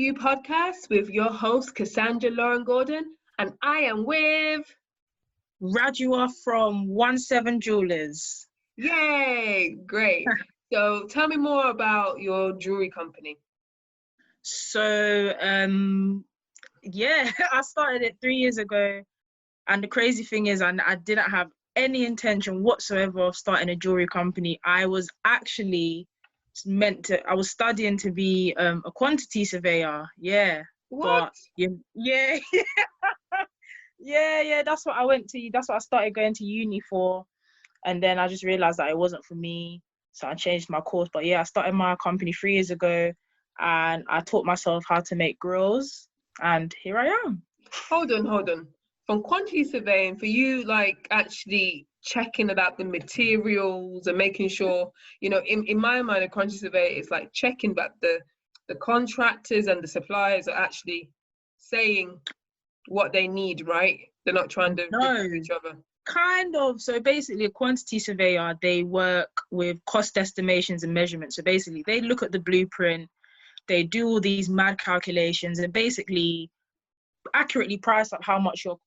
You podcast with your host, Cassandra Lauren Gordon, and I am with... Radjua from 17 Jewelers. Yay! Great. So tell me more about your jewelry company. So, I started it 3 years ago. And the crazy thing is, I didn't have any intention whatsoever of starting a jewelry company. I was actually I was studying to be a quantity surveyor. Yeah. What? But yeah. That's what I went to. That's what I started going to uni for. And then I just realized that it wasn't for me. So I changed my course. But yeah, I started my company 3 years ago and I taught myself how to make grillz. And here I am. Hold on. From quantity surveying, for you, like actually checking about the materials and making sure, in my mind, a quantity surveyor is like checking that the contractors and the suppliers are actually saying what they need, right? They're not trying to replace each other. Kind of. So basically, a quantity surveyor, they work with cost estimations and measurements. So basically, they look at the blueprint, they do all these mad calculations, and basically accurately price up how much your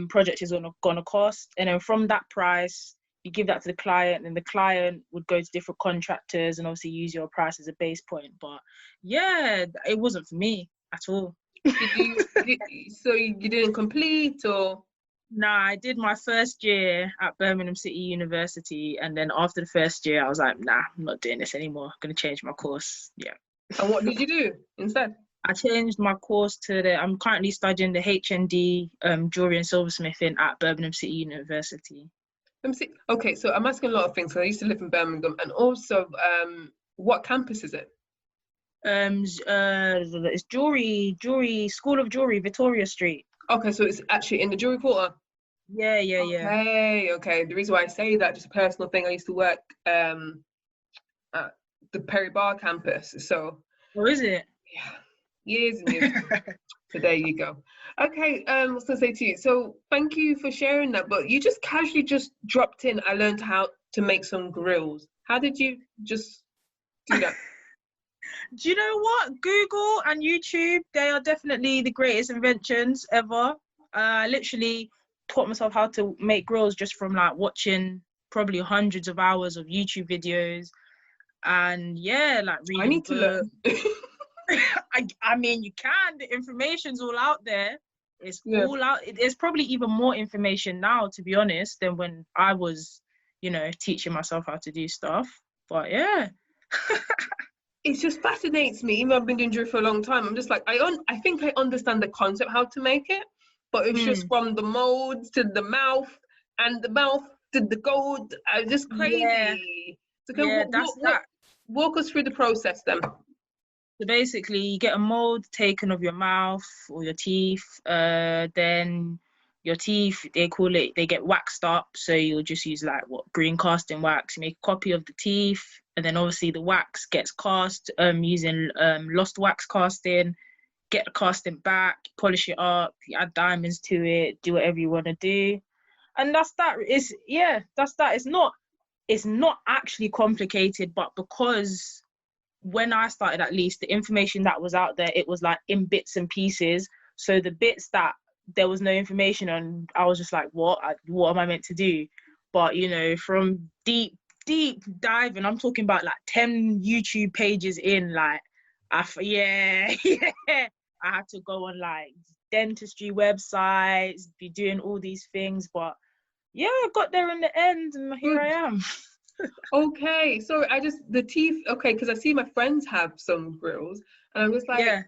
project is gonna cost. And then from that price, you give that to the client, and the client would go to different contractors and obviously use your price as a base point. But yeah, it wasn't for me at all. So you didn't complete, or? Nah, I did my first year at Birmingham City University, and then after the first year, I was like, nah, I'm not doing this anymore. I'm gonna change my course. Yeah. And what did you do instead? I changed my course to I'm currently studying the HND jewellery and silversmithing at Birmingham City University. Let me see. Okay, so I'm asking a lot of things. So I used to live in Birmingham, and also, what campus is it? It's jewellery School of Jewellery, Victoria Street. Okay, so it's actually in the jewellery quarter. Yeah. Okay. The reason why I say that, just a personal thing. I used to work at the Perry Bar campus. So. Oh, is it? Yeah. Years and years. So there you go. Okay, I was gonna say to you, so thank you for sharing that, but you just casually just dropped in, I learned how to make some grillz. How did you just do that? Do you know what? Google and YouTube, they are definitely the greatest inventions ever. I literally taught myself how to make grillz just from like watching probably hundreds of hours of YouTube videos. And yeah, like reading I need to learn. I mean, you can. The information's all out there. It's all out. There's probably even more information now, to be honest, than when I was, teaching myself how to do stuff. But yeah. It just fascinates me. Even though I've been doing jewelry for a long time, I'm just like, I think I understand the concept how to make it, but it's just from the molds to the mouth, and the mouth to the gold. Just crazy. Yeah. So walk us through the process then. So basically, you get a mold taken of your mouth or your teeth. Then your teeth, they get waxed up. So you'll just use green casting wax. You make a copy of the teeth, and then obviously the wax gets cast using lost wax casting. Get the casting back, polish it up, you add diamonds to it, do whatever you want to do, and that's that. That's that. It's not actually complicated, but because when I started, at least, the information that was out there, it was like in bits and pieces. So the bits that there was no information on, I was just like, what am I meant to do? But from deep diving, I'm talking about like 10 YouTube pages in, like I had to go on like dentistry websites, be doing all these things, but yeah, I got there in the end, and here I am. Okay, so the teeth, okay, because I see my friends have some grillz, and I'm just like,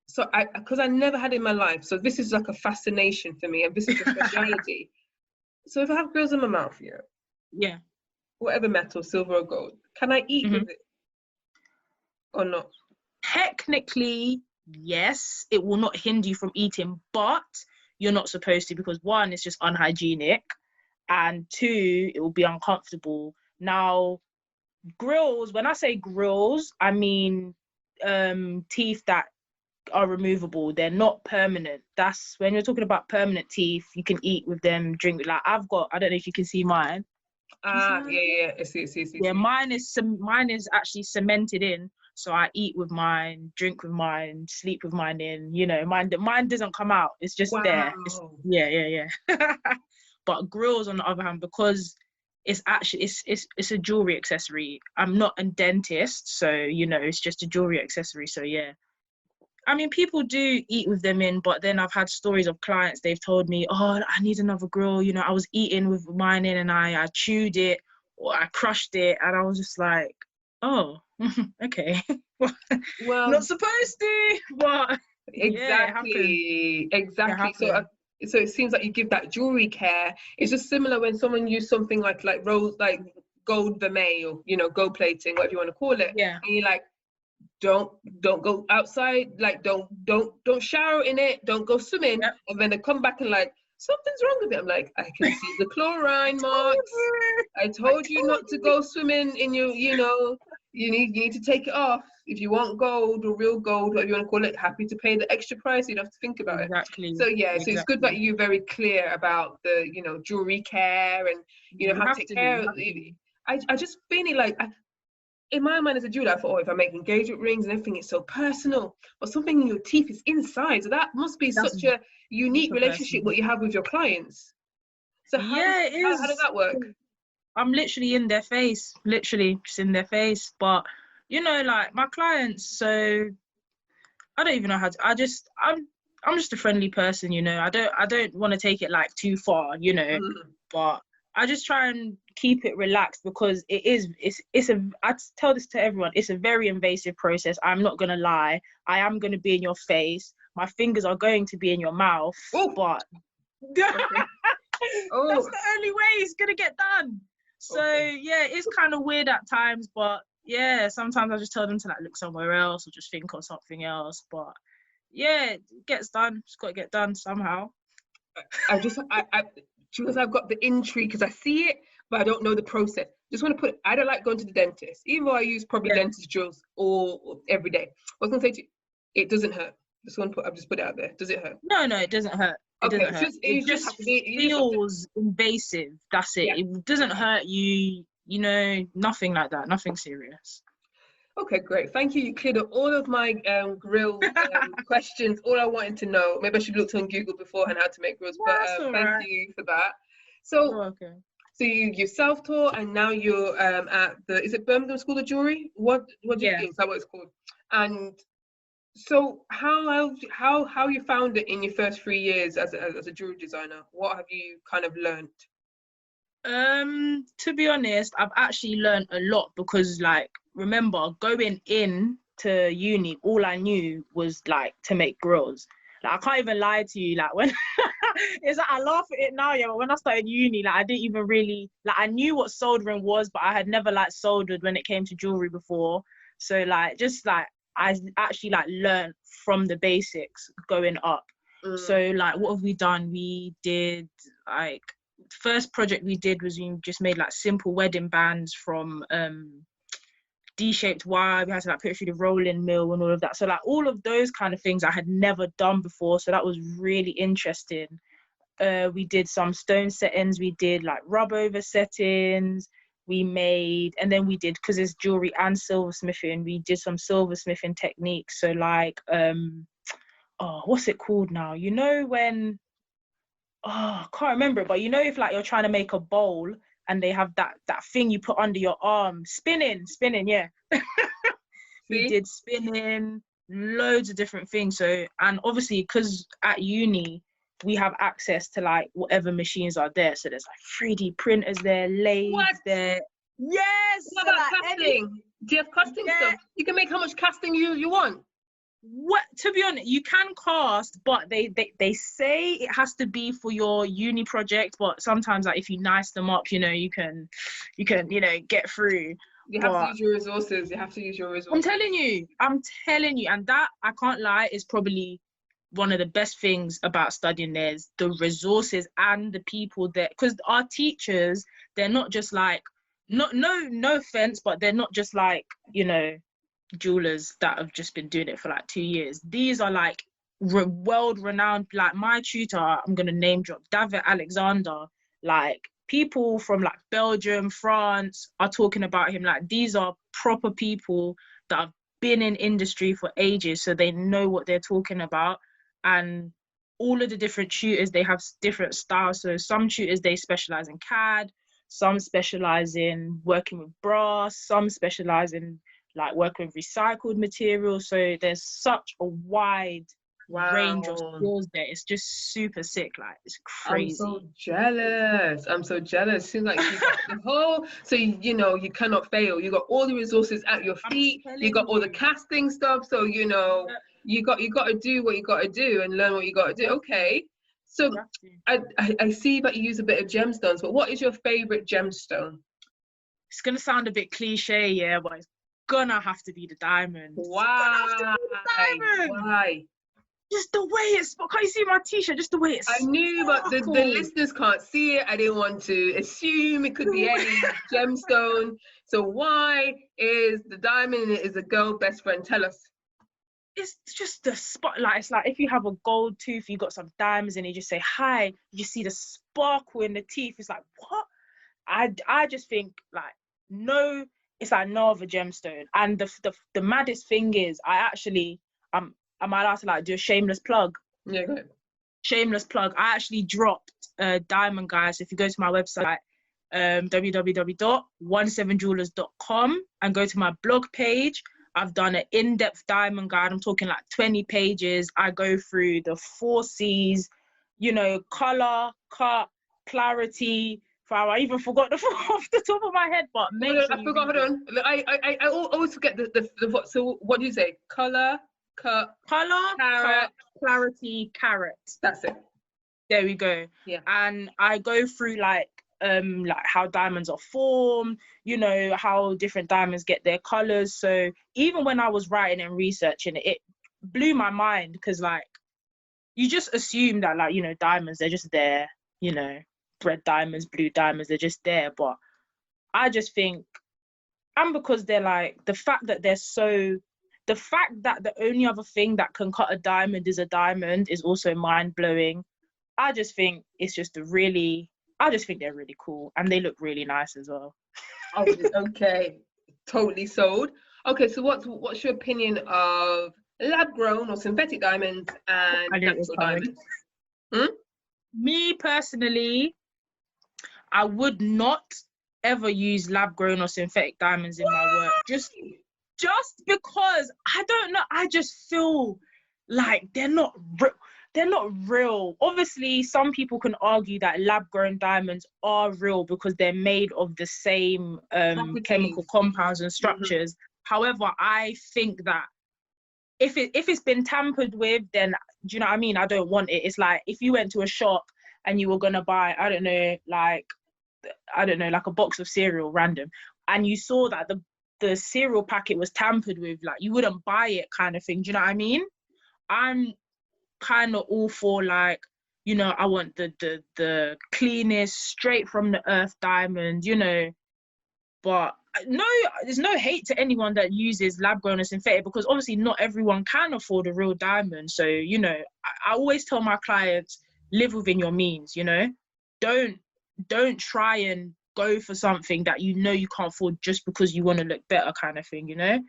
so because I never had it in my life, so this is like a fascination for me, and this is a speciality. So if I have grillz in my mouth, whatever metal, silver or gold, can I eat with it or not? Technically, yes, it will not hinder you from eating, but you're not supposed to, because one, it's just unhygienic, and two, it will be uncomfortable. Now, grillz, when I say grillz, I mean teeth that are removable. They're not permanent. That's when you're talking about permanent teeth, you can eat with them, drink with. Like I don't know if you can see mine. Yeah. I see. Yeah, mine is actually cemented in. So I eat with mine, drink with mine, sleep with mine in, you know, mine doesn't come out. It's just there. It's, yeah. But grills, on the other hand, because it's actually, it's a jewelry accessory. I'm not a dentist, so, you know, it's just a jewelry accessory. So yeah. I mean, people do eat with them in, but then I've had stories of clients, they've told me, oh, I need another grill. You know, I was eating with mine in and I chewed it or I crushed it. And I was just like, oh, okay. Well, not supposed to, but exactly. So it seems like you give that jewelry care. It's just similar when someone used something like rose, like gold vermeil, or, you know, gold plating, whatever you want to call it. Yeah. And you're like, don't go outside, like don't shower in it, don't go swimming. Yep. And then they come back and like, something's wrong with it. I'm like, I can see the chlorine marks. I told you not to go swimming in your, you know, you need to take it off. If you want gold or real gold, whatever you want to call it, happy to pay the extra price. You don't have to think about it. So yeah, so it's good that you're very clear about the, you know, jewelry care and, you know, how to take care of it. I just feel it like, in my mind as a jeweler, I thought, oh, if I make engagement rings and everything, it's so personal. But something in your teeth is inside, so that must be such a unique relationship what you have with your clients. So how does that work? I'm literally in their face, literally just in their face. But you know, like my clients, so I don't even know how to. I'm just a friendly person, you know. I don't want to take it like too far, you know. But I just try and keep it relaxed because I tell this to everyone, it's a very invasive process. I'm not gonna lie. I am gonna be in your face. My fingers are going to be in your mouth. Ooh. But that's the only way it's gonna get done. So yeah, it's kind of weird at times, but yeah, sometimes I just tell them to like look somewhere else or just think of something else. But yeah, it gets done. It's got to get done somehow. Because I've got the intrigue, because I see it, but I don't know the process. Just want to put it, I don't like going to the dentist, even though I use probably dentist drills all every day. I was going to say to you, it doesn't hurt. I've just put it out there. Does it hurt? No, it doesn't hurt. It just feels invasive. That's it. Yeah. It doesn't hurt you, you know, nothing like that, nothing serious. Okay, great. Thank you. You cleared up all of my grill questions, all I wanted to know. Maybe I should look on Google beforehand how to make grills, but thank you for that. So, so you self-taught and now you're at is it Birmingham School of Jewelry? What do you think? Is that what it's called? And so how you found it in your first 3 years as a jewelry designer? What have you kind of learned? To be honest, I've actually learned a lot because, like, remember going in to uni, all I knew was like to make grills. Like, I can't even lie to you. Like, when it's like I laugh at it now, yeah. But when I started uni, like I didn't even really like. I knew what soldering was, but I had never like soldered when it came to jewelry before. So like, just like I actually like learned from the basics going up. So like, what have we done? We did like. First project we did was we just made like simple wedding bands from D-shaped wire. We had to like put it through the rolling mill and all of that. So like all of those kind of things I had never done before. So that was really interesting. We did some stone settings. We did like rub over settings. We made, and then we did, because it's jewelry and silversmithing, we did some silversmithing techniques. So like, what's it called now? You know when, I can't remember it, but you know if like you're trying to make a bowl and they have that thing you put under your arm, spinning, yeah. We did spinning, loads of different things. So, and obviously because at uni we have access to like whatever machines are there. So there's like 3D printers there, lathes there. Yes. What about casting? Do you have casting stuff? You can make how much casting you want. What, to be honest, you can cast, but they say it has to be for your uni project, but sometimes like if you nice them up, you know, you can you know, get through. You have to use your resources. I'm telling you, and that, I can't lie, is probably one of the best things about studying there, is the resources and the people there, because our teachers, they're not just like, no offense, but they're not just like, you know, jewelers that have just been doing it for like 2 years. These are like world renowned, like my tutor, I'm gonna name drop, David Alexander, like people from like Belgium, France are talking about him. Like these are proper people that have been in industry for ages, so they know what they're talking about. And all of the different tutors, they have different styles. So some tutors, they specialize in CAD, some specialize in working with brass, some specialize in like working with recycled materials. So there's such a wide range of skills there. It's just super sick. Like, it's crazy. I'm so jealous. Seems like you got the whole, so you know, you cannot fail. You got all the resources at your feet. You got all the casting stuff. So you know, you got to do what you got to do and learn what you got to do. Okay. So I see that you use a bit of gemstones, but what is your favorite gemstone? It's gonna sound a bit cliche, yeah, but it's gonna have to be the diamond. Why? Why? Just the way it's, can't you see my t-shirt? Just the way it's, I knew, but the listeners can't see it. I didn't want to assume it could be any gemstone. So why is the diamond is a girl best friend? Tell us. It's just the spotlight. It's like if you have a gold tooth, you got some diamonds and you just say hi, you see the sparkle in the teeth. It's like, what? I just think like, no, it's like no other gemstone. And the maddest thing is, am I allowed to like do a shameless plug? Yeah, go ahead. Shameless plug. I actually dropped diamond, guys. If you go to my website, www.17jewellers.com, and go to my blog page, I've done an in-depth diamond guide. I'm talking like 20 pages. I go through the 4 C's, you know, color, cut, clarity. I even forgot the off the top of my head, but make sure I forgot. Hold on. I always forget the what. So what do you say? Color, cut, carrot, clarity, carrot. That's it. There we go. Yeah. And I go through like how diamonds are formed, you know, how different diamonds get their colors. So even when I was writing and researching it, it blew my mind, because like you just assume that like, you know, diamonds, they're just there, you know, red diamonds, blue diamonds, they're just there. But I just think, and because they're like, the fact that the only other thing that can cut a diamond is a diamond is also mind-blowing. I just think it's just I just think they're really cool, and they look really nice as well. Okay, totally sold. Okay, so what's your opinion of lab-grown or synthetic diamonds and natural diamonds? Me personally, I would not ever use lab-grown or synthetic diamonds in my work. Just because, I don't know, I just feel like they're not real. Obviously, some people can argue that lab-grown diamonds are real because they're made of the same chemical compounds and structures. However, I think that if it's been tampered with, then, do you know what I mean? I don't want it. It's like if you went to a shop and you were gonna buy, I don't know, like a box of cereal random, and you saw that the cereal packet was tampered with, like you wouldn't buy it, kind of thing. Do you know what I mean? I'm kind of all for, like, you know, I want the cleanest, straight from the earth diamond, you know. But no, there's no hate to anyone that uses lab grown or synthetic, because obviously not everyone can afford a real diamond. So, you know, I always tell my clients, live within your means, you know. Don't try and go for something that you know you can't afford just because you want to look better, kind of thing, you know.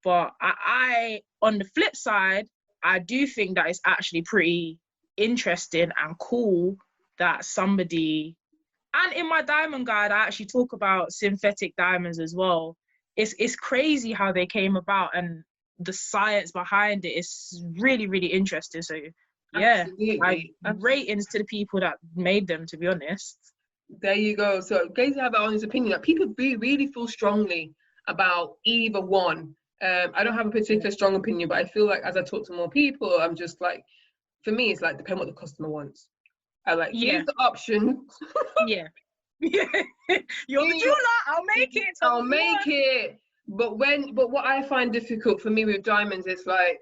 But I on the flip side, I do think that it's actually pretty interesting and cool that somebody, and in my diamond guide, I actually talk about synthetic diamonds as well. It's crazy how they came about, and the science behind it is really, really interesting. So yeah, ratings to the people that made them, to be honest. There you go. So guys have their honest opinion. That people really feel strongly about either one. I don't have a particular strong opinion, but I feel like as I talk to more people, I'm just like, for me, it's like depend what the customer wants. I like, here's the option. Yeah. You're the jeweler. I'll make it. I'll make it. But what I find difficult for me with diamonds is like,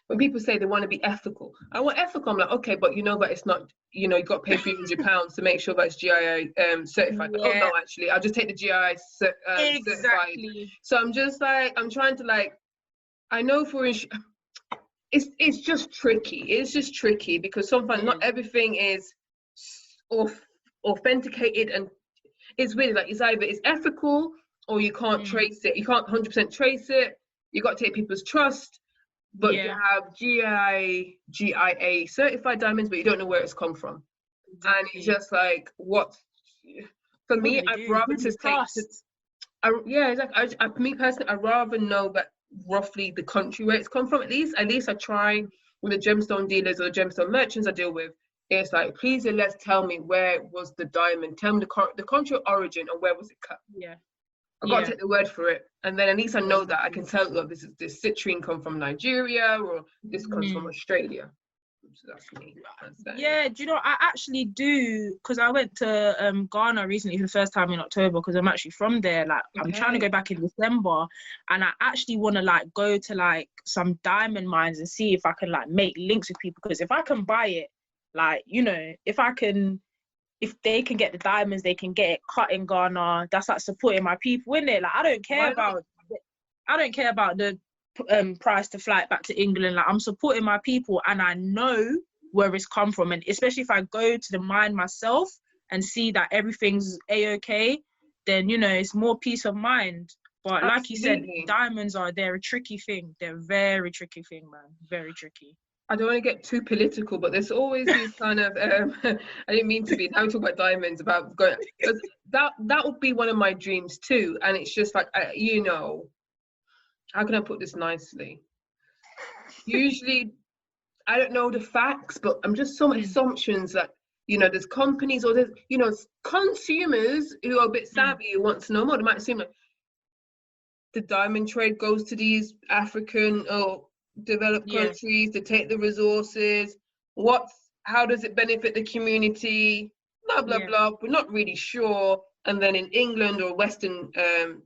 when people say they want to be ethical, I want ethical. I'm like, okay, but you know that it's not, you know, you got to pay £300 to make sure that it's GII certified. But, oh no, actually, I'll just take the GII certified. So I'm just like, I'm trying to like, I know for it's just tricky. It's just tricky because sometimes not everything is authenticated, and it's really like, it's either it's ethical or you can't trace it. You can't 100% trace it. you got to take people's trust, but you have GIA certified diamonds, but you don't know where it's come from. Exactly. And it's just like, what? For me, I'd rather just take. Exactly. For me personally, I'd rather know that roughly the country where it's come from. At least I try with the gemstone dealers or the gemstone merchants I deal with. It's like, please, let's tell me where was the diamond. Tell me the country of origin and where was it cut. Yeah. I got to take the word for it, and then at least I know that I can tell. Look, this citrine come from Nigeria, or this comes from Australia. So that's me. Yeah, do you know, I actually do, because I went to Ghana recently for the first time in October, because I'm actually from there. Like, I'm trying to go back in December, and I actually want to like go to like some diamond mines and see if I can like make links with people, because if I can buy it, like, you know, if they can get the diamonds, they can get it cut in Ghana. That's like supporting my people, isn't it? Like, I don't care about the price to fly back to England. Like, I'm supporting my people, and I know where it's come from. And especially if I go to the mine myself and see that everything's a-okay, then, you know, it's more peace of mind. But like you said, diamonds they're a tricky thing. They're a very tricky thing, man. Very tricky. I don't want to get too political, but there's always these kind of I didn't mean to be. Now we talk about diamonds, about going. That would be one of my dreams too. And it's just like, you know, how can I put this nicely? Usually, I don't know the facts, but I'm just so many assumptions that, you know, there's companies or there's, you know, consumers who are a bit savvy who want to know more. They might assume like the diamond trade goes to these African or developed countries to take the resources. How does it benefit the community? Blah blah blah. We're not really sure. And then in England or Western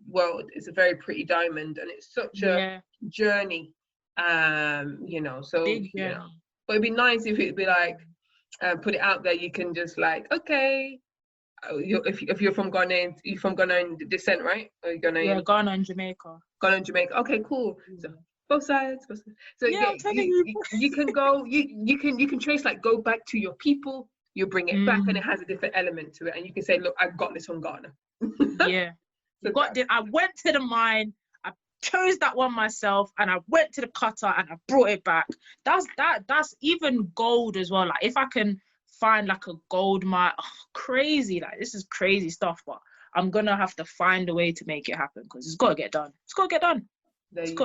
world, it's a very pretty diamond, and it's such a journey. You know, so you know, but it'd be nice if it'd be like put it out there. You can just like, okay, if you're from Ghana, you're from Ghanaian descent, right? Or you're Ghanaian? Yeah, Ghana and Jamaica. Ghana and Jamaica. Okay, cool. So both sides. So you can go. You can trace, like, go back to your people. You bring it back, and it has a different element to it, and you can say, look, I got this from Ghana. I went to the mine. I chose that one myself, and I went to the cutter and I brought it back. That's even gold as well. Like, if I can find like a gold mine, crazy, like, this is crazy stuff, but I'm gonna have to find a way to make it happen, because it's got to get done. It's got to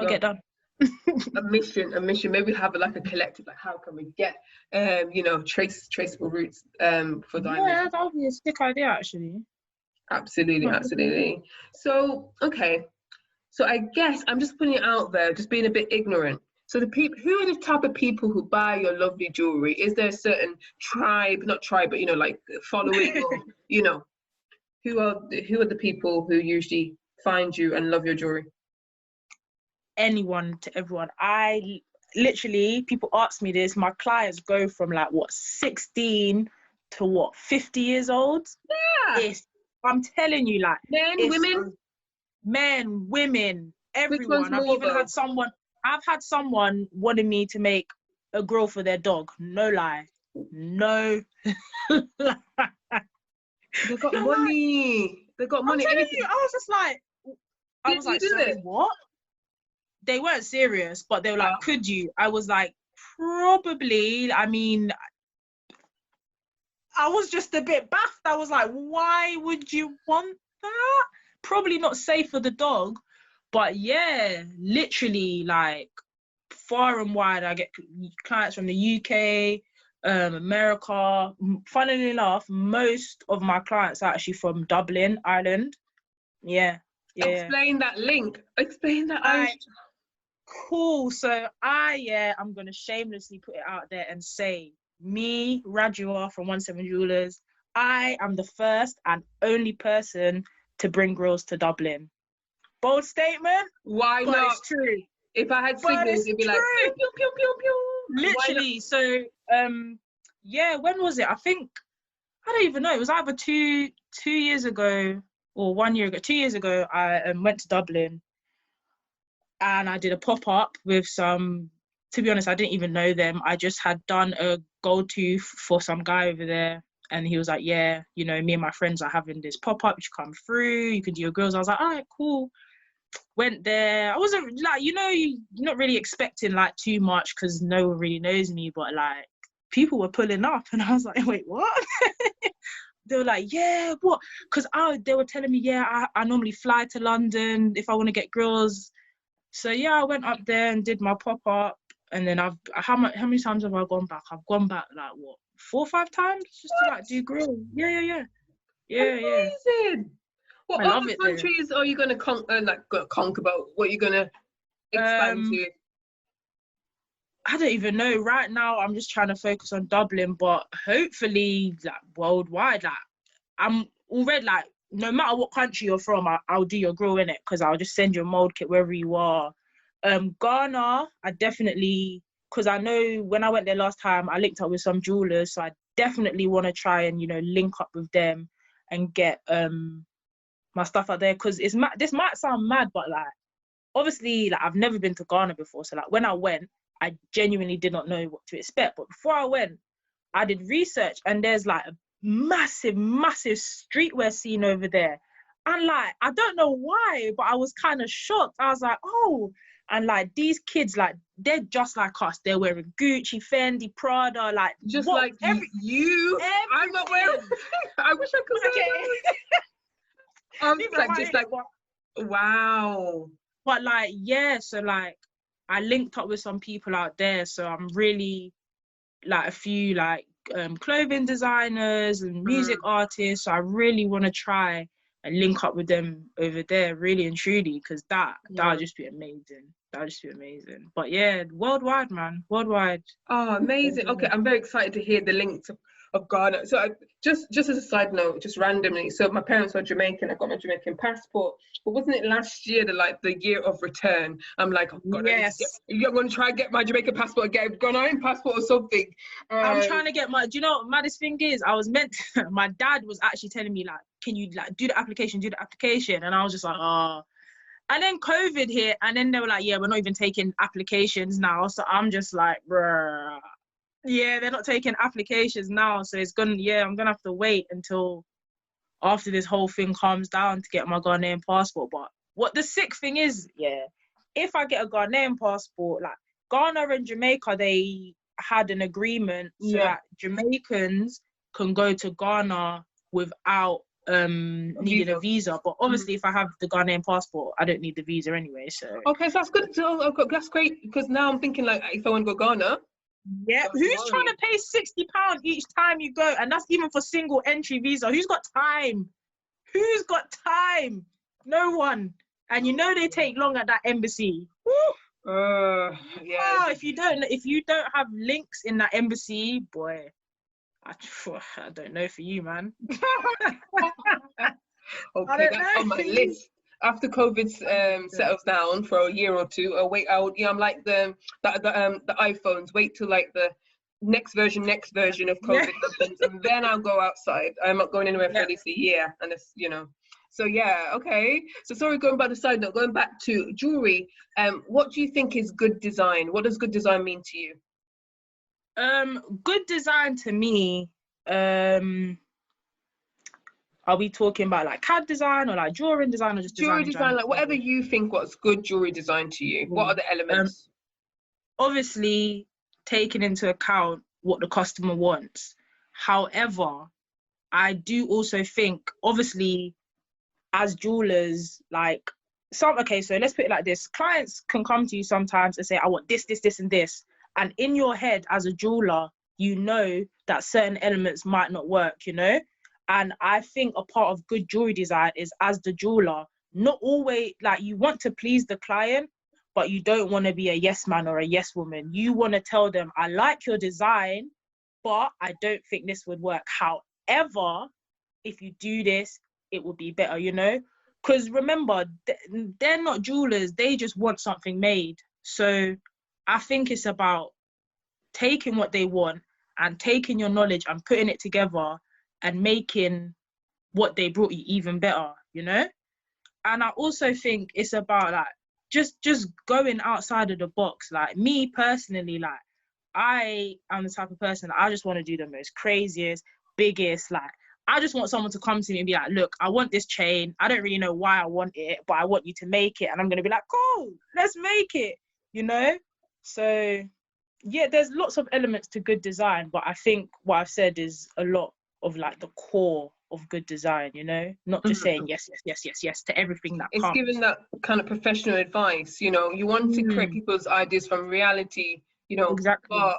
get done. a mission. Maybe have like a collective, like, how can we get you know, traceable routes for diamonds. Yeah, that would be a sick idea, actually. Absolutely. So okay, so I guess I'm just putting it out there, just being a bit ignorant. So who are the type of people who buy your lovely jewelry? Is there a certain not tribe, but, you know, like following, or, you know, who are the people who usually find you and love your jewelry? Anyone to everyone. I literally, people ask me this, my clients go from like 16 to 50 years old. I'm telling you, like, men, women, everyone. I've had someone wanting me to make a grill for their dog. No lie. They got money. They got money. I'm telling you, I was like, sorry, what? They weren't serious, but they were like, could you? I was like, probably. I mean, I was just a bit baffed. I was like, why would you want that? Probably not safe for the dog. But yeah, literally, like, far and wide, I get clients from the UK, America. Funnily enough, most of my clients are actually from Dublin, Ireland. Yeah. Explain that link. Explain that. Cool. So I'm gonna shamelessly put it out there and say, me, Radjua from 17 Jewellers, I am the first and only person to bring grillz to Dublin. Bold statement. Why but not? It's true. If I had signals, it'd be like pew, pew, pew, pew, pew. Literally. So when was it? I think, I don't even know. It was either two years ago or 1 year ago. 2 years ago, I went to Dublin and I did a pop-up with some, to be honest, I didn't even know them. I just had done a gold tooth for some guy over there. And he was like, yeah, you know, me and my friends are having this pop-up. You should come through. You can do your grills. I was like, all right, cool. went there. I wasn't like, you know, you're not really expecting like too much because no one really knows me, but like people were pulling up and I was like, wait, what? They were like, yeah, what? Because they were telling me, yeah, I normally fly to London if I want to get girls. So yeah, I went up there and did my pop-up, and then how many times have I gone back? I've gone back like what, 4 or 5 times just to like do grill. Yeah. Amazing. What I love other it there. countries are you gonna conquer about? What are you gonna expand to? I don't even know. Right now, I'm just trying to focus on Dublin, but hopefully, like worldwide, like I'm already like, no matter what country you're from, I'll do your grill in it because I'll just send you a mold kit wherever you are. Ghana, I definitely, because I know when I went there last time, I linked up with some jewelers, so I definitely want to try and, you know, link up with them and get my stuff out there, because this might sound mad, but like obviously, like I've never been to Ghana before, so like when I went, I genuinely did not know what to expect. But before I went, I did research, and there's like a massive streetwear scene over there. And like, I don't know why, but I was kind of shocked. I was like, oh, and like these kids, like they're just like us. They're wearing Gucci, Fendi, Prada, like Just what, like you. I'm not wearing. I wish I could. Okay. Like just like wow. But like, yeah, so like I linked up with some people out there, so I'm really like a few like clothing designers and music artists, so I really want to try and link up with them over there, really and truly, because that would just be amazing. But yeah, worldwide, man, worldwide. Oh, amazing. Okay, I'm very excited to hear the links of Ghana. So just as a side note, just randomly, so my parents are Jamaican. I got my Jamaican passport, but wasn't it last year the year of return? I'm like, oh God, yes, I'm going to try and get my Jamaican passport again, Ghanaian passport or something. I'm trying to get my, do you know what maddest thing is? I was meant to, my dad was actually telling me like, can you like do the application, and I was just like, oh. And then COVID hit, and then they were like, yeah, we're not even taking applications now. So I'm just like, bruh. Yeah, they're not taking applications now. So I'm gonna have to wait until after this whole thing calms down to get my Ghanaian passport. But what the sick thing is, yeah, if I get a Ghanaian passport, like Ghana and Jamaica, they had an agreement so that Jamaicans can go to Ghana without needing a visa. But obviously if I have the Ghanaian passport, I don't need the visa anyway. So okay, so that's good. So that's great, because now I'm thinking like if I want to go Ghana. Yeah, who's trying to pay £60 each time you go? And that's even for single entry visa. Who's got time? No one. And you know they take long at that embassy. Yeah. Oh, if you don't have links in that embassy, boy, I don't know for you, man. Okay, that's on my list. After COVID settles down for a year or two, I'm like the iPhones. Wait till like the next version of COVID happens, and then I'll go outside. I'm not going anywhere for at least a year, and it's, you know. So yeah, okay. So sorry, going back to the side note, going back to jewelry. What do you think is good design? What does good design mean to you? Good design to me, are we talking about like CAD design or like drawing design, or just jewelry design? Like whatever you think, what's good jewelry design to you? What are the elements? Obviously, taking into account what the customer wants. However, I do also think, obviously, as jewelers, like so let's put it like this. Clients can come to you sometimes and say, I want this, and this. And in your head as a jeweler, you know that certain elements might not work, you know? And I think a part of good jewelry design is, as the jeweler, not always, like, you want to please the client, but you don't want to be a yes man or a yes woman. You want to tell them, I like your design, but I don't think this would work. However, if you do this, it would be better, you know? Because remember, they're not jewelers. They just want something made. So I think it's about taking what they want and taking your knowledge and putting it together and making what they brought you even better, you know? And I also think it's about like just going outside of the box. Like me personally, like I am the type of person that I just want to do the most craziest, biggest, like I just want someone to come to me and be like, look, I want this chain. I don't really know why I want it, but I want you to make it. And I'm going to be like, cool, let's make it, you know? So, yeah, there's lots of elements to good design, but I think what I've said is a lot of like the core of good design, you know? Not just saying yes, yes, yes, yes, yes to everything that It's comes. giving that kind of professional advice, you know? You want to create people's ideas from reality, you know? Exactly. But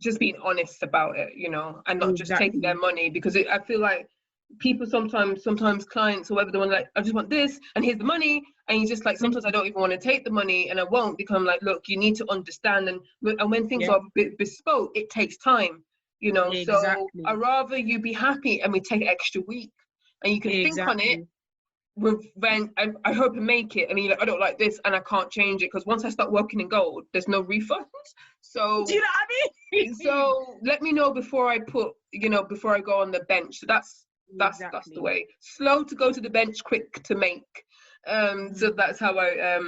just being honest about it, you know, and not just taking their money, because I feel like people sometimes clients or whatever, the one like, I just want this and here's the money, and you just like, sometimes I don't even want to take the money, and I won't, because I'm like, look, you need to understand, and when things are bespoke, it takes time, you know. So I'd rather you be happy and we take an extra week and you can think on it. When I hope and make it, I mean, like, I don't like this and I can't change it, because once I start working in gold, there's no refunds. So do you know what I mean? So let me know before I put, you know, before I go on the bench. So that's the way. Slow to go to the bench, quick to make. So that's how I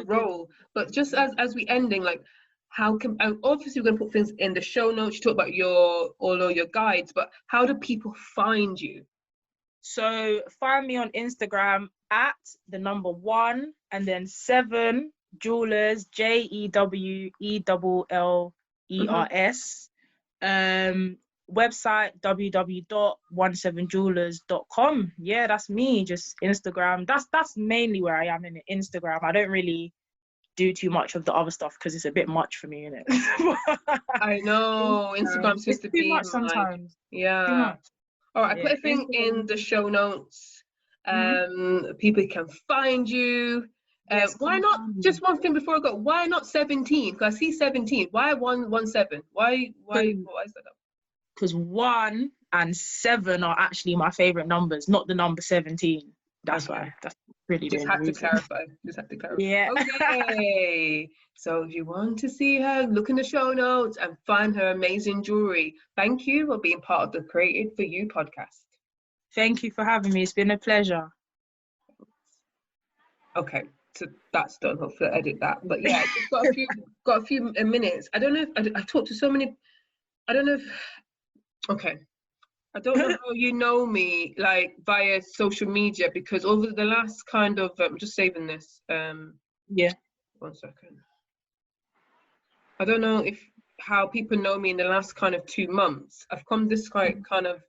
roll. But just as we ending, like, how can, and obviously we're gonna put things in the show notes. You talk about all of your guides, but how do people find you? So find me on Instagram at the number 1 and then 7 jewellery, JEWELLERS. Website www.17jewellers.com. Yeah, that's me. Just Instagram. That's mainly where I am in Instagram. I don't really do too much of the other stuff because it's a bit much for me, innit? I know Instagram seems to be much sometimes. Yeah. Too much. All right, put a thing in the show notes. People can find you. Why not, just one thing before I go, why not 17? Because I see 17. Why 117? Why is that? Because 1 and 7 are actually my favorite numbers, not the number 17. That's why. That's really just had to clarify. Yeah. Okay. So if you want to see her, look in the show notes and find her amazing jewelry. Thank you for being part of the Created for You podcast. Thank you for having me. It's been a pleasure. Okay, so that's done. Hopefully I'll edit that. But yeah, just got a few minutes. I don't know if I talked to so many. I don't know if. Okay. I don't know how you know me, like, via social media, because over the last kind of, I'm just saving this. Yeah. 1 second. I don't know how people know me in the last kind of 2 months. I've come this kind of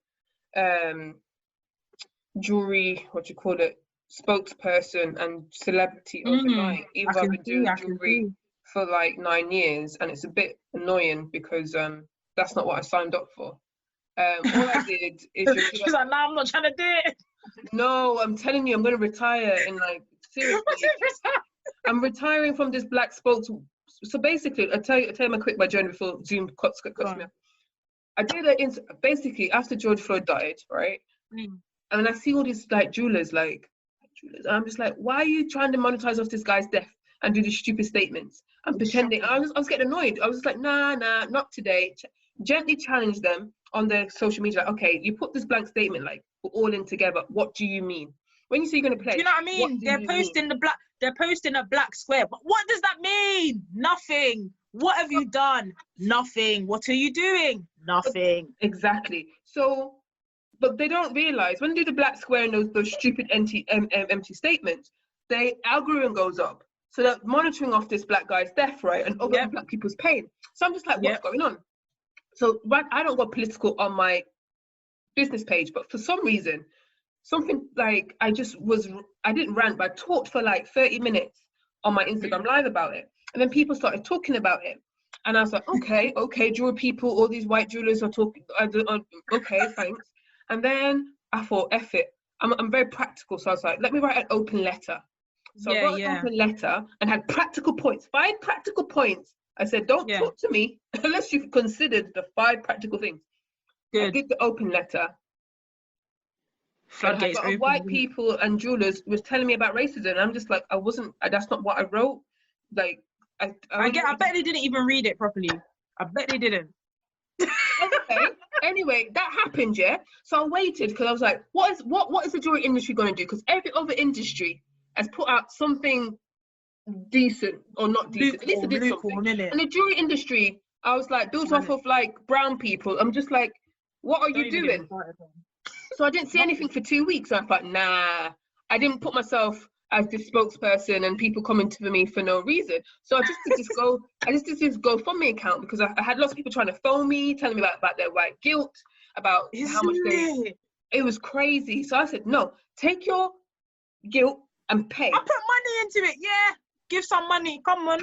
jewelry, what do you call it, spokesperson and celebrity overnight. Even I've been doing jewelry for like 9 years, and it's a bit annoying because that's not what I signed up for. All I did is just she's like, no, I'm not trying to do it. No, I'm telling you, I'm going to retire in, like, seriously. I'm retiring from this black spokes. So basically, I'll tell you my journey before Zoom cuts me off. I did it basically after George Floyd died, right? And I see all these like jewelers, and I'm just like, why are you trying to monetize off this guy's death and do these stupid statements and pretending? I was getting annoyed. I was just like, nah, not today. Gently challenge them on their social media, like, okay, you put this blank statement, like, we're all in together. What do you mean? When you say you're going to play, do you know what I mean? They're posting a black square, but what does that mean? Nothing. What have you done? Nothing. What are you doing? Nothing. Exactly. So, but they don't realize when they do the black square and those stupid empty statements, the algorithm goes up. So they're monitoring off this black guy's death, right, and other black people's pain. So I'm just like, what's going on? So I don't go political on my business page, but for some reason, something like I didn't rant, but I talked for like 30 minutes on my Instagram live about it. And then people started talking about it. And I was like, okay, jewelry people, all these white jewelers are talking, okay, thanks. And then I thought, F it. I'm very practical. So I was like, let me write an open letter. So I wrote an open letter and had practical points, 5 practical points. I said, don't talk to me unless you've considered the 5 practical things. I did the open letter. Floodgates open. White people and jewelers was telling me about racism. And I'm just like, that's not what I wrote. Like, I bet they didn't even read it properly. I bet they didn't. Anyway, that happened, yeah. So I waited because I was like, what is the jewelry industry going to do? Because every other industry has put out something decent or not decent. At least it did something. And the jewelry industry, I was like, built off of like brown people. I'm just like, what are Don't you even get me doing? started on. So I didn't see anything for 2 weeks. So I thought, nah, I didn't put myself as the spokesperson and people coming to me for no reason. So I just did this GoFundMe account because I had lots of people trying to phone me, telling me about their white guilt, about how much it was crazy. So I said, no, take your guilt and pay. I put money into it, yeah. Give some money, come on.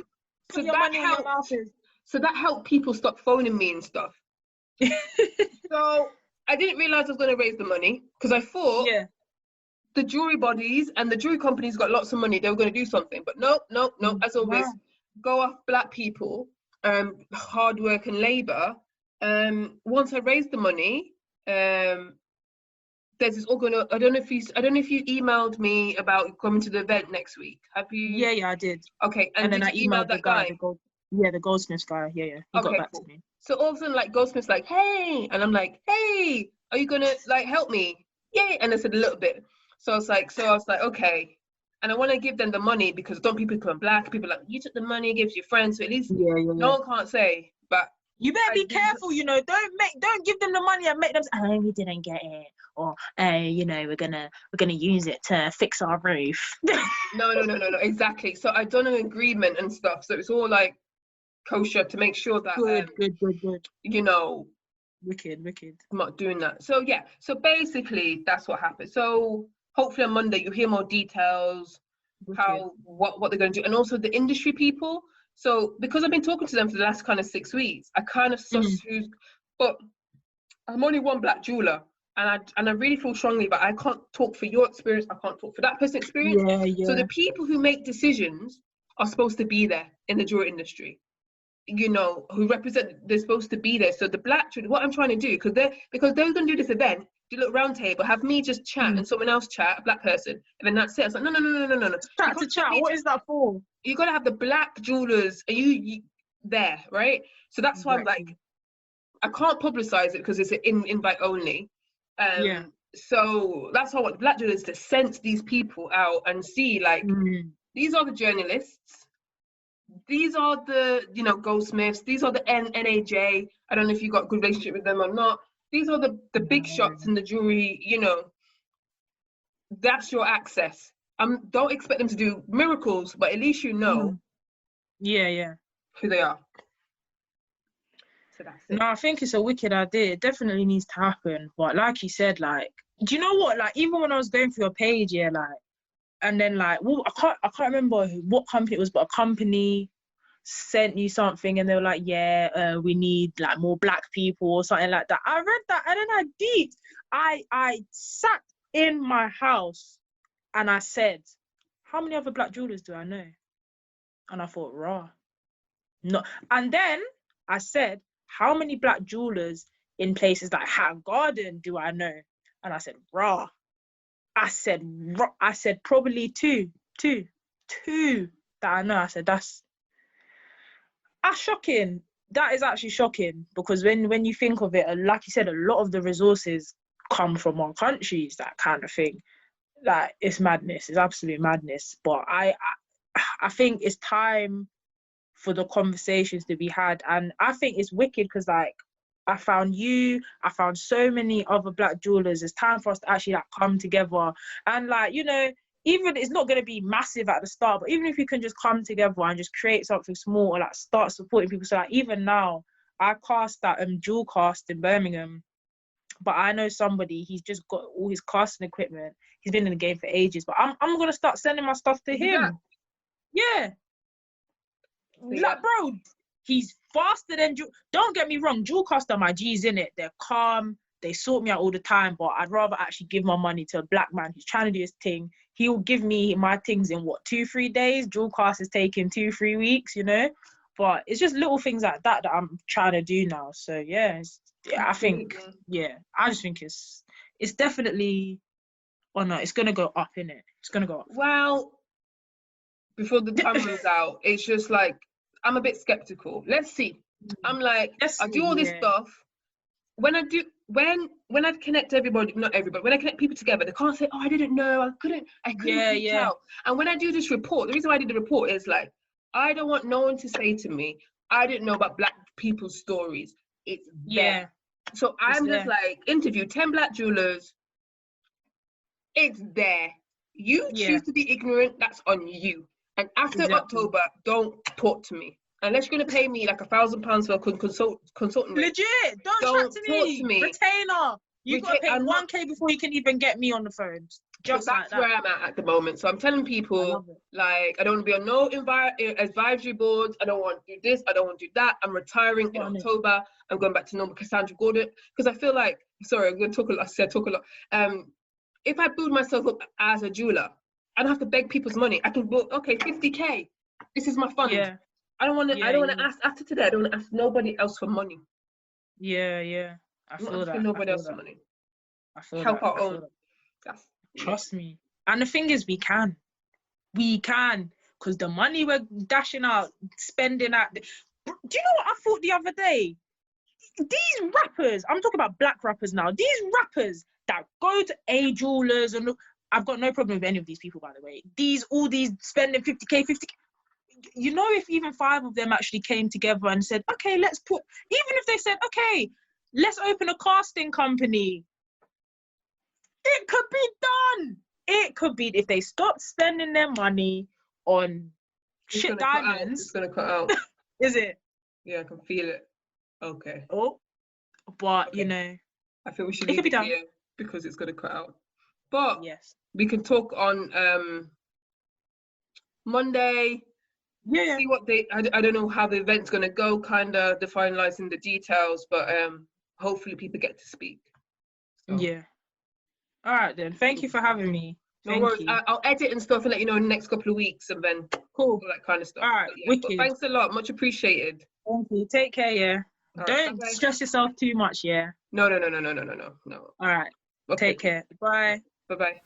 Put your money in your mouth. So that helped people stop phoning me and stuff. So I didn't realize I was going to raise the money because I thought the jewelry bodies and the jewelry companies got lots of money. They were going to do something, but no. As always, go off black people, hard work and labor. Once I raised the money, there's this I don't know if you emailed me about coming to the event next week. Have you? Yeah, I did. Okay, and then did I you email emailed the guy? The goldsmith guy. Yeah. He got back to me. So all of a sudden, like, goldsmith's like, hey, and I'm like, hey, are you gonna like help me? Yay! And I said a little bit. So I was like, okay. And I want to give them the money because don't people become black? People are like, you took the money, gives your friends, so at least no one can't say. But you better be careful, don't give them the money and make them say, oh, we didn't get it, or we're gonna use it to fix our roof. No, exactly. So I've done an agreement and stuff, so it's all like kosher to make sure that good. Wicked. I'm not doing that. So yeah, so basically that's what happened. So hopefully on Monday you'll hear more details, what they're going to do, and also the industry people. So because I've been talking to them for the last kind of 6 weeks, I kind of suss who's. But I'm only one black jeweler, and I really feel strongly, but I can't talk for your experience. I can't talk for that person's experience. Yeah. So the people who make decisions are supposed to be there in the jewelry industry. Who represent, they're supposed to be there. So the black, what I'm trying to do, because they're going to do this event, do a little round table, have me just chat and someone else chat, a black person, and then that's it. I was like, no. Chat. What is that for? You got to have the black jewelers, you there, right? So that's why I'm like, I can't publicize it because it's an invite only. So that's how I want the black jewelers to sense these people out and see, like, these are the journalists. These are the, goldsmiths. These are the NAJ. I don't know if you got a good relationship with them or not. These are the big shots in the jewelry. That's your access. Don't expect them to do miracles, but at least Yeah. who they are. So that's it. No, I think it's a wicked idea. It definitely needs to happen. But like you said, like, do you know what? Like, even when I was going through your page, and then I can't remember what company it was, but a company sent you something and they were like, we need like more black people or something like that. I read that and then I sat in my house and I said, how many other black jewelers do I know? And I thought, raw. No. And then I said, how many black jewelers in places like Hatton Garden do I know? And I said, raw. I said probably two that I know. I said that's shocking. That is actually shocking because when you think of it, like you said, a lot of the resources come from our countries, that kind of thing. Like, it's madness. It's absolute madness. But I think it's time for the conversations to be had, and I think it's wicked because like, I found so many other black jewelers. It's time for us to actually like come together and like, even it's not going to be massive at the start, but even if we can just come together and just create something small or like start supporting people. So like, even now I cast that jewel cast in Birmingham, but I know somebody, he's just got all his casting equipment. He's been in the game for ages, but I'm going to start sending my stuff to him. Yeah. Like, bro, he's faster than don't get me wrong, jewel cast are my G's in it. They're calm, they sort me out all the time, but I'd rather actually give my money to a black man who's trying to do his thing. He'll give me my things in 2-3 days. Jewel cast is taking 2-3 weeks, but it's just little things like that I'm trying to do now. So I just think it's definitely, it's gonna go up, innit? It's gonna go up. Well, before the time runs out, it's just like, I'm a bit skeptical. Let's see. I'm like, I do all this stuff. When I connect everybody, not everybody, when I connect people together, they can't say, oh, I didn't know, I couldn't reach out. And when I do this report, the reason why I did the report is like, I don't want no one to say to me, I didn't know about black people's stories. It's there. So I'm just like, interview 10 black jewelers. It's there. You choose to be ignorant, that's on you. And after October, don't talk to me. Unless you're going to pay me like £1,000 for a consultant rate. Legit, don't chat to me. Retainer. You got to pay 1K before you can even get me on the phone. Just so that's where I'm at the moment. So I'm telling people, like, I don't want to be on no advisory boards. I don't want to do this. I don't want to do that. I'm retiring in October. I'm going back to normal Cassandra Gordon. Because I feel like, sorry, I'm going to talk a lot. I said talk a lot. If I build myself up as a jeweler, I don't have to beg people's money. I can build, okay, 50K. This is my fund. Yeah. I don't want to. I don't want to ask after today. I don't want to ask nobody else for money. Yeah. I feel that. Nobody else for money. I feel help that. our own. Trust me. And the thing is, we can, because the money we're dashing out, spending out. Do you know what I thought the other day? These rappers, I'm talking about black rappers now. These rappers that go to jewelers, and I've got no problem with any of these people, by the way. All these spending 50K. You know, if even 5 of them actually came together and said, okay, even if they said, okay, let's open a casting company, it could be done. It could be, if they stop spending their money on shit diamonds. It's going to cut out. Is it? Yeah, I can feel it. Okay. Oh, but you know, I think we should leave it here because it's going to cut out. But yes, we can talk on Monday. Yeah. See what I don't know how the event's going to go, kind of finalizing the details, but hopefully people get to speak. So. Yeah. All right then. Thank you for having me. No worries. I'll edit and stuff and let you know in the next couple of weeks, and then all that kind of stuff. All right. But thanks a lot. Much appreciated. Thank you. Take care. Yeah. Don't stress yourself too much. Yeah. No. All right. Okay. Take care. Bye. Bye.